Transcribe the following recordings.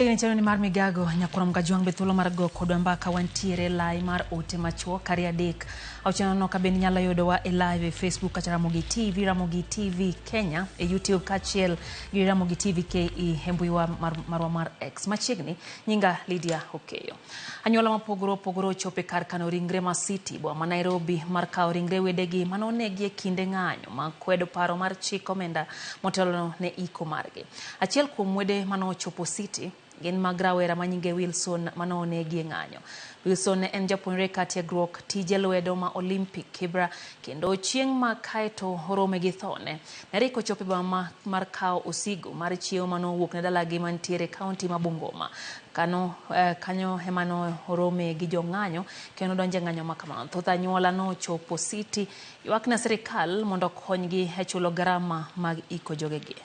Ni mar migago nyakuram gajuang bethulo mar go kodwa mbaka wantiere lai mar ote machuo kari adek auchiano no kabeni nyalo yudowa e live e Facebook kata Ramogi TV, Ramogi TV Kenya e YouTube kachiel gi Ramogi TV KE hembuiwa marwa mar X. Machiegni nyinga Lydia Okeyo. Anyuola mapogoro chope kar kano ringre ma City boma Nairobi mar kao ringre wedegi manonegi e kinde ng'anyo ma kwedo paro mar chik omenda motelo ne iko margi. Achiel kuom wede manochopo City gin mag rawera manyinge Wilson manonegi e ng'anyo. Wilson ne en japuonjre katiegruok tije lwedo ma Olympic Kibra kendo chieng' ma kaeto orome gi thone. Neriko chope boma mar kao osigo mar chiemo manowuok ne dalagi mantiere kaunti ma Bungoma. Kanyo hemano orome gi jong'anyo kendo donje ng'anyo makamano. Thoth anyuola no chopo City ywak na sirikal mondo konygi e chulo garama mag iko jogegi.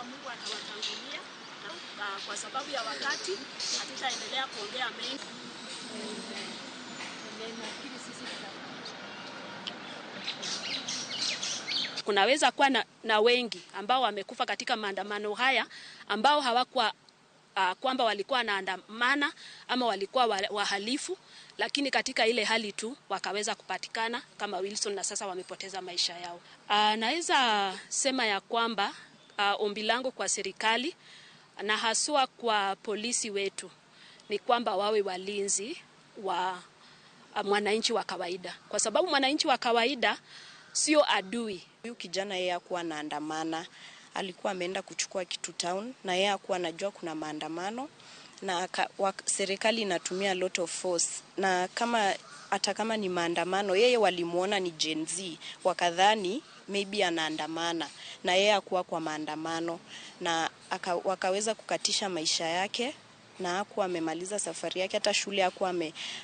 Mungu atawatangulia kwa sababu ya wakati hatutaendelea kuongea mengi. Kunaweza kuwa na wengi ambao wamekufa katika maandamano haya ambao hawakuwa kwamba walikuwa wanaandamana ama walikuwa wahalifu, lakini katika ile hali tu wakaweza kupatikana kama Wilson na sasa wamepoteza maisha yao. Naweza sema ya kwamba ombi langu kwa serikali na haswa kwa polisi wetu ni kwamba wawe walinzi wa mwananchi wa kawaida, kwa sababu mwananchi wa kawaida sio adui. Huyu kijana yeye hakuwa anaandamana, alikuwa ameenda kuchukua kitu town na yeye hakuwa anajua kuna maandamano, na serikali inatumia lot of force, na hata kama ni maandamano yeye walimuona ni Gen Z wakadhani maybe anaandamana, na yeye hakuwa kwa maandamano na wakaweza kukatisha maisha yake na hakuwa amemaliza safari yake. Hata shule hakuwa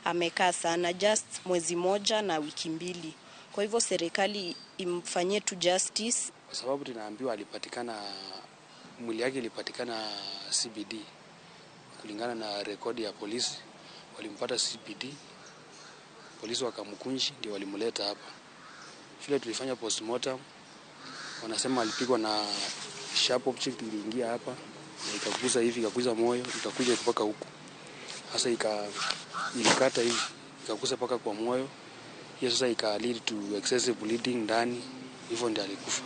amekaa sana, just mwezi moja na wiki mbili. Kwa hivyo serikali imfanyie tu justice, kwa sababu tunaambiwa mwili yake ilipatikana CBD. Kulingana na rekodi ya polisi walimpata CBD, polisi wakamkunji ndio walimleta hapa. Vile tulifanya postmortem wanasema alipigwa na sharp object iliingia hapa na ikaguza hivi, ikaguza moyo, ikakuja mpaka huko. Sasa ilikata hivi, ikaguza mpaka kwa moyo. Hiyo sasa lead to excessive bleeding ndani, hivyo ndio alikufa.